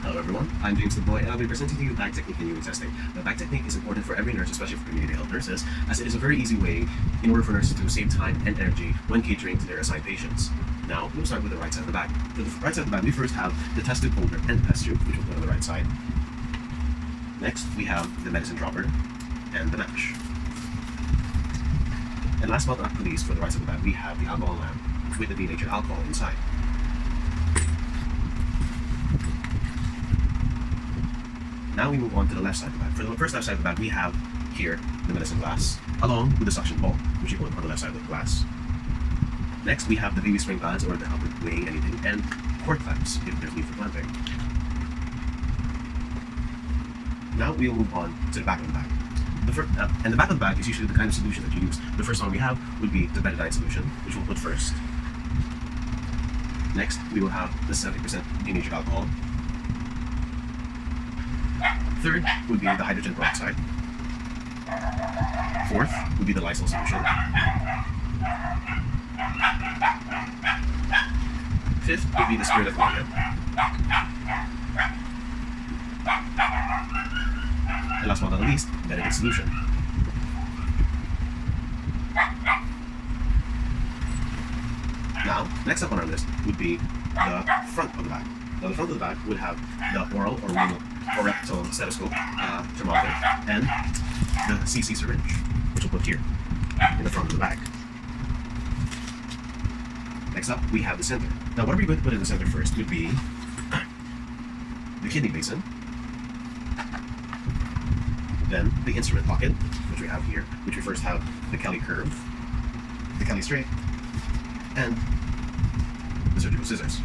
Hello everyone, I'm James Limboy and I'll be presenting to you bag technique and UV testing. Now, bag technique is important for every nurse, especially for community health nurses, as it is a very easy way in order for nurses to save time and energy when catering to their assigned patients. Now, we'll start with the right side of the bag. For the right side of the bag, we first have the test tube holder and test tube, which will put on the right side. Next, we have the medicine dropper and the match. And last but not least, for the right side of the bag, we have the alcohol lamp with the denatured alcohol inside. Now we move on to the left side of the bag. For the first left side of the bag, we have here the medicine glass, along with the suction ball, which you put on the left side of the glass. Next, we have the baby spring pads, or the help with weighing anything, and cord clamps, if there's need for clamping. Now we'll move on to the back of the bag. And the back of the bag is usually the kind of solution that you use. The first one we have would be the betadine solution, which we'll put first. Next, we will have the 70% denatured alcohol. Third would be the hydrogen peroxide. Fourth would be the Lysol solution. Fifth would be the spirit of ammonia. And last but not least, betadine solution. Now, next up on our list would be the front of the bag. Now, the front of the bag would have the oral or renal or rectal stethoscope, thermometer, and the CC syringe, which we'll put here in the front of the bag. Next up, we have the center. Now, what are we going to put in the center first would be the kidney basin, then the instrument pocket, which we have here, which we first have the Kelly curve, the Kelly straight, and the surgical scissors.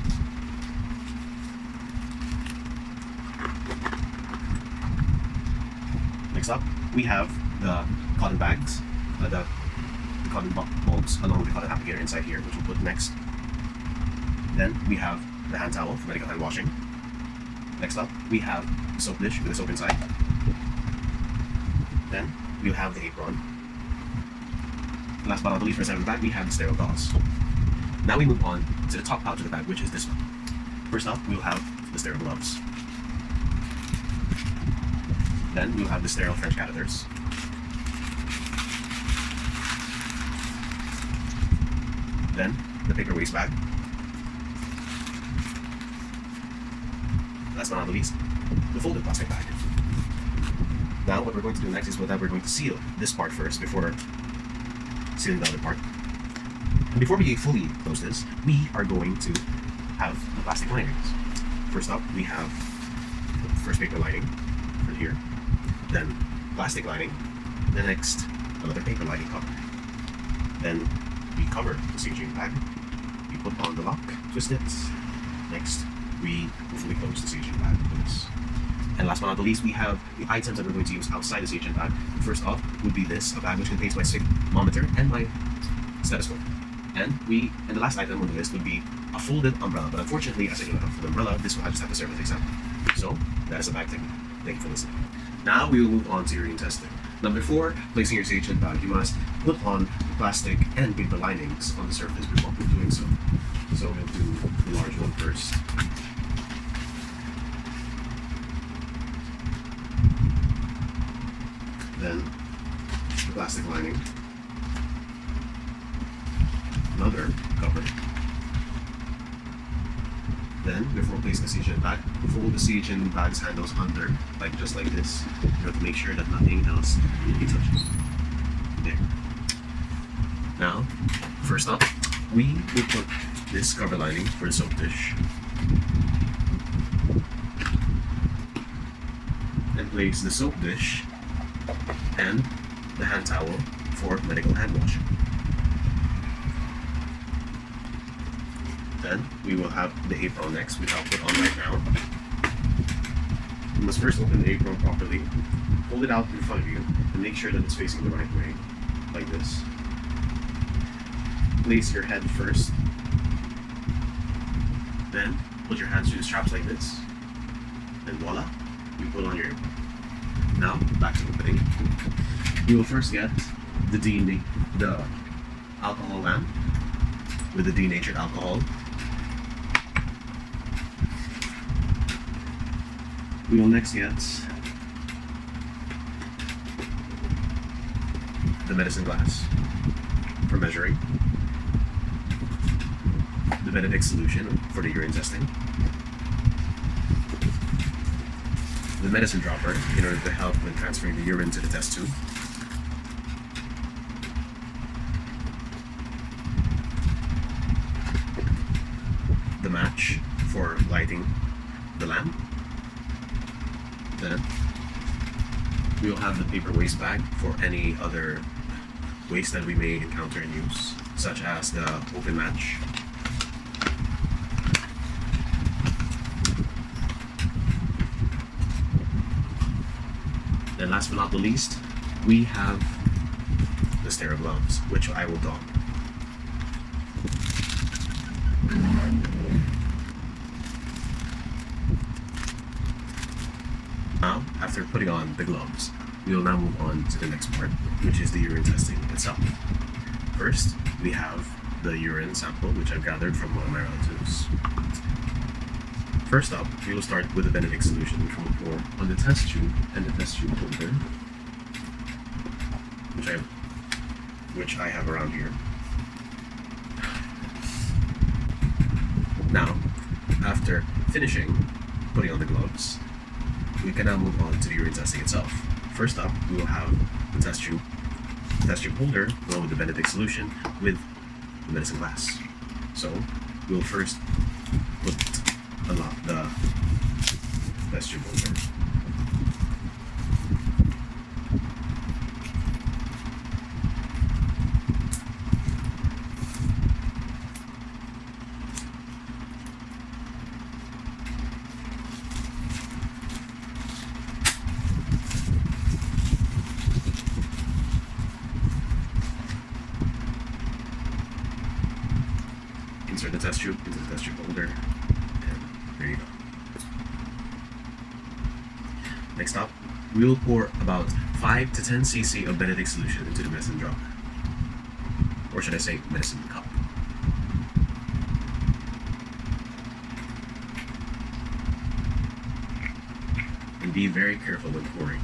Next up, we have the cotton bags, the cotton bulbs, along with the cotton applicator inside here, which we'll put next. Then we have the hand towel for medical hand washing. Next up, we have the soap dish with the soap inside. Then we'll have the apron. Last but not least, for the side of the bag, we have the sterile gauze. Now we move on to the top pouch of the bag, which is this one. First up, we'll have the sterile gloves. Then we'll have the sterile French catheters. Then the paper waste bag. Last but not least, the folded plastic bag. Now what we're going to do next is that we're going to seal this part first before sealing the other part. And before we fully close this, we are going to have the plastic linings. First up, we have the first paper lining for here. Then plastic lining, the next another paper lining cover. Then we cover the staging bag, we put on the lock, twist it. Next, we fully close the staging bag with this. And last but not the least, we have the items that we're going to use outside the staging bag. First off would be this, a bag which contains my thermometer and my stethoscope. And the last item on the list would be a folded umbrella. But unfortunately, as I do not have an umbrella, this will just have to serve as an example. So that is a bag technique. Thank you for listening. Now we will move on to urine testing. Now, before placing your staging bag, you must put on the plastic and paper linings on the surface before doing so. So we'll do the large one first. Then the plastic lining, another cover. Then, before placing the staging bag, fold the staging bag's handles under, just like this, in order to make sure that nothing else will be touched. There. Now, first up, we will put this cover lining for the soap dish, and place the soap dish and the hand towel for medical hand washing. Then we will have the apron next, which I'll put on right now. You must first open the apron properly, hold it out in front of you, and make sure that it's facing the right way, like this. Place your head first, then put your hands through the straps like this, and voila, you put on your apron. Now, back to the opening. You will first get the alcohol lamp with the denatured alcohol. We will next get the medicine glass for measuring, the Benedict solution for the urine testing, the medicine dropper in order to help when transferring the urine to the test tube, the match for lighting the lamp. Then we will have the paper waste bag for any other waste that we may encounter in use, such as the open match, then last but not the least, we have the sterile gloves, which I will don. Now, after putting on the gloves, we will now move on to the next part, which is the urine testing itself. First, we have the urine sample, which I've gathered from one of my relatives. First up, we will start with the Benedict solution, which we'll pour on the test tube and the test tube holder, which I have around here. Now, after finishing putting on the gloves, we can now move on to the urine testing itself. First up, we will have the test tube holder along with the Benedict solution with the medicine glass. So we will first unlock the test tube holder. Insert the test tube into the test tube holder, and there you go. Next up, we will pour about 5 to 10 cc of Benedict solution into the medicine dropper, or should I say medicine cup. And be very careful when pouring.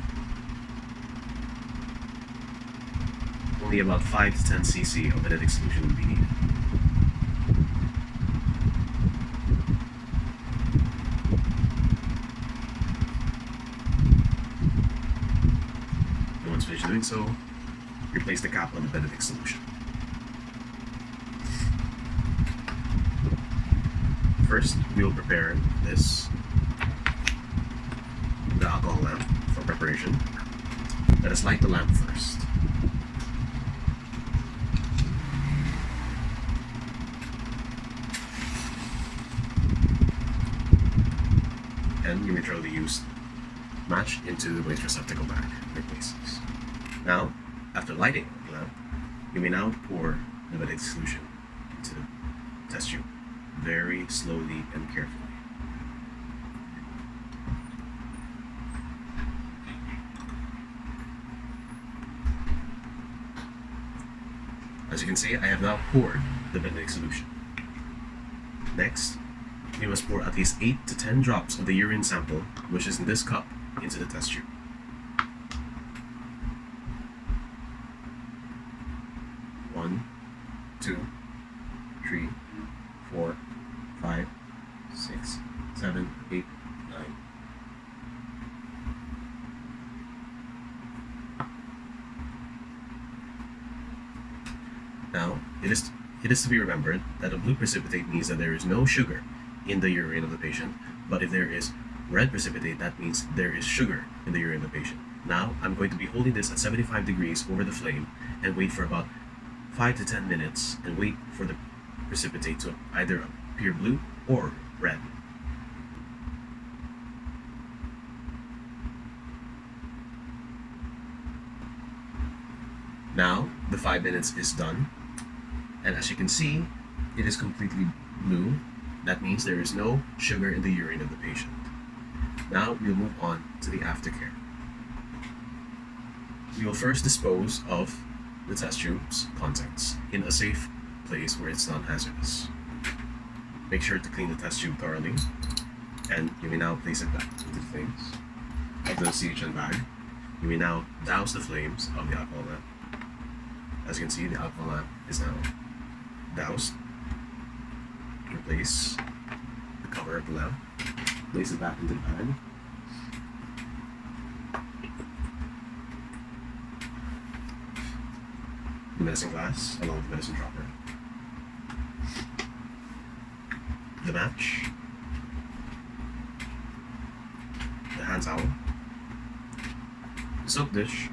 Only about 5 to 10 cc of Benedict solution will be needed. Once finished doing so, replace the cap on the Benedict solution. First, we will prepare the alcohol lamp for preparation. Let us light the lamp first. And you may throw the used match into the waste receptacle bag in places. Now, after lighting the lamp, you may now pour the Benedict solution into the test tube very slowly and carefully. As you can see, I have now poured the Benedict solution. Next, we must pour at least 8 to 10 drops of the urine sample, which is in this cup, into the test tube. One, 2, 3, 4, 5, 6, 7, 8, 9. Now, it is to be remembered that a blue precipitate means that there is no sugar in the urine of the patient, but if there is red precipitate, that means there is sugar in the urine of the patient. Now, I'm going to be holding this at 75 degrees over the flame and wait for about 5 to 10 minutes and wait for the precipitate to either appear blue or red. Now, the 5 minutes is done, and as you can see, it is completely blue. That means there is no sugar in the urine of the patient. Now we'll move on to the aftercare. We will first dispose of the test tube's contents in a safe place where it's non-hazardous. Make sure to clean the test tube thoroughly. And you may now place it back into the things of the CHN bag. You may now douse the flames of the alcohol lamp. As you can see, the alcohol lamp is now doused. Replace the cover of the lamp. Place it back into the bag. The medicine glass along with the medicine dropper. The match. The hand towel. The soap dish.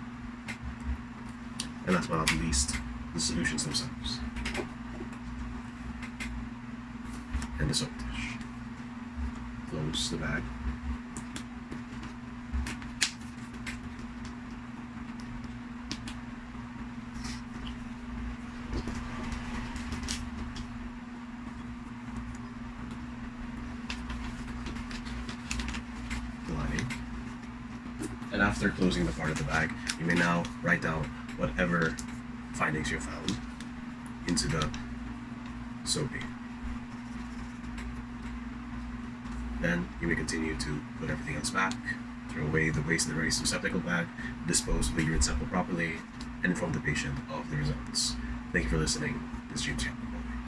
And last but not least, the solutions themselves. And the soap dish. Close the bag. The lining. And after closing the part of the bag, you may now write down whatever findings you found into the soapy. Then you may continue to put everything else back, throw away the waste in the waste receptacle bag, dispose of the urine sample properly, and inform the patient of the results. Thank you for listening. This is James.